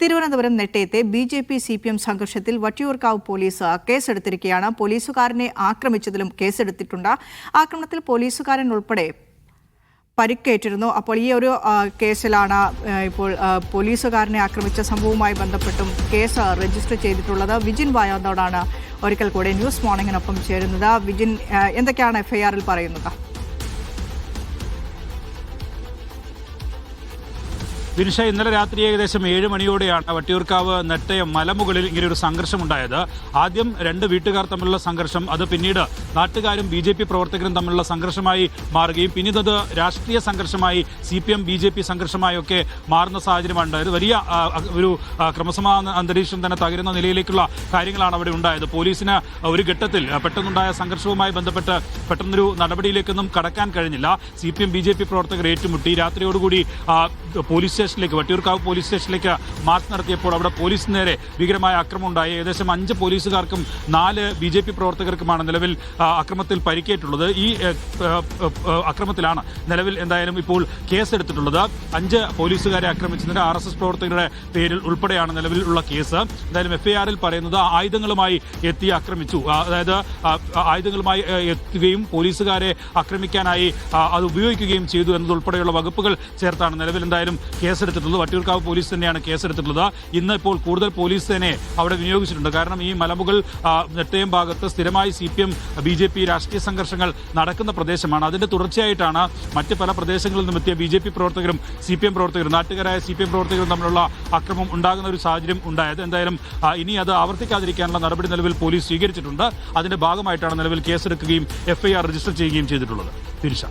Thiruvananthapuram നെട്ടയത്തെ BJP CPM സംഘർഷത്തിൽ Vattiyoorkavu police കേസെടുത്തിരിക്കുകയാണ്. പോലീസുകാരനെ ആക്രമിച്ചതിലും കേസെടുത്തിട്ടുണ്ട്. ആക്രമണത്തിൽ പോലീസുകാരൻ ഉൾപ്പെടെ പരിക്കേറ്റിരുന്നു. അപ്പോൾ ഈ ഒരു കേസിലാണ് ഇപ്പോൾ പോലീസുകാരനെ ആക്രമിച്ച സംഭവവുമായി ബന്ധപ്പെട്ടും കേസ് രജിസ്റ്റർ ചെയ്തിട്ടുള്ളത്. വിജിൻ വായാന്തോടാണ് ഒരിക്കൽ കൂടെ ന്യൂസ് മോർണിംഗിനൊപ്പം ചേരുന്നത്. വിജിൻ, എന്തൊക്കെയാണ് FIRൽ പറയുന്നത്? വിനിഷ, ഇന്നലെ രാത്രി ഏകദേശം 7 മണിയോടെയാണ് വട്ടിയൂർക്കാവ് നെട്ടയം മലമുകളിൽ ഇങ്ങനെയൊരു സംഘർഷമുണ്ടായത്. ആദ്യം 2 വീട്ടുകാർ തമ്മിലുള്ള സംഘർഷം, അത് പിന്നീട് നാട്ടുകാരും BJP പ്രവർത്തകരും തമ്മിലുള്ള സംഘർഷമായി മാറുകയും പിന്നീട് അത് രാഷ്ട്രീയ സംഘർഷമായി CPM BJP സംഘർഷമായൊക്കെ മാറുന്ന സാഹചര്യമാണ് ഉണ്ടായത്. വലിയ ഒരു ക്രമസമാധാന അന്തരീക്ഷം തന്നെ തകരുന്ന നിലയിലേക്കുള്ള കാര്യങ്ങളാണ് അവിടെ ഉണ്ടായത്. പോലീസിന് ഒരു ഘട്ടത്തിൽ പെട്ടെന്നുണ്ടായ സംഘർഷവുമായി ബന്ധപ്പെട്ട് പെട്ടെന്നൊരു നടപടിയിലേക്കൊന്നും കടക്കാൻ കഴിഞ്ഞില്ല. CPM BJP പ്രവർത്തകർ ഏറ്റുമുട്ടി. രാത്രിയോടുകൂടി പോലീസ് സ്റ്റേഷനിലേക്ക്, വട്ടിയൂർക്കാവ് പോലീസ് സ്റ്റേഷനിലേക്ക് മാർച്ച് നടത്തിയപ്പോൾ അവിടെ പോലീസിന് നേരെ ഭീകരമായ ആക്രമണം ഉണ്ടായി. ഏകദേശം 5 പോലീസുകാർക്കും 4 BJP പ്രവർത്തകർക്കുമാണ് നിലവിൽ അക്രമത്തിൽ പരിക്കേറ്റുള്ളത്. ഈ അക്രമത്തിലാണ് നിലവിൽ എന്തായാലും ഇപ്പോൾ കേസെടുത്തിട്ടുള്ളത്. 5 പോലീസുകാരെ ആക്രമിച്ചതിന് RSS പ്രവർത്തകരുടെ പേരിൽ ഉൾപ്പെടെയാണ് നിലവിലുള്ള കേസ്. എന്തായാലും FIRൽ പറയുന്നത് ആയുധങ്ങളുമായി എത്തി ആക്രമിച്ചു, അതായത് ആയുധങ്ങളുമായി എത്തുകയും പോലീസുകാരെ ആക്രമിക്കാനായി അത് ഉപയോഗിക്കുകയും ചെയ്തു എന്നതുൾപ്പെടെയുള്ള വകുപ്പുകൾ ചേർത്താണ് നിലവിൽ എന്തായാലും കേസെടുത്തിട്ടുള്ളത്. വട്ടിയൂർക്കാവ് പോലീസ് തന്നെയാണ് കേസെടുത്തിട്ടുള്ളത്. ഇന്ന് ഇപ്പോൾ കൂടുതൽ പോലീസ് സേനയെ അവിടെ വിനിയോഗിച്ചിട്ടുണ്ട്. കാരണം ഈ മലമുകൾ നെട്ടയം ഭാഗത്ത് സ്ഥിരമായി CPM BJP രാഷ്ട്രീയ സംഘർഷങ്ങൾ നടക്കുന്ന പ്രദേശമാണ്. അതിന്റെ തുടർച്ചയായിട്ടാണ് മറ്റ് പല പ്രദേശങ്ങളിൽ നിന്നും എത്തിയ BJP പ്രവർത്തകരും CPM പ്രവർത്തകരും, നാട്ടുകാരായ CPM പ്രവർത്തകരും തമ്മിലുള്ള അക്രമം ഉണ്ടാകുന്ന ഒരു സാഹചര്യം ഉണ്ടായത്. എന്തായാലും ഇനി അത് ആവർത്തിക്കാതിരിക്കാനുള്ള നടപടി നിലവിൽ പോലീസ് സ്വീകരിച്ചിട്ടുണ്ട്. അതിന്റെ ഭാഗമായിട്ടാണ് നിലവിൽ കേസെടുക്കുകയും FIR രജിസ്റ്റർ ചെയ്യുകയും ചെയ്തിട്ടുള്ളത്. തിരിച്ച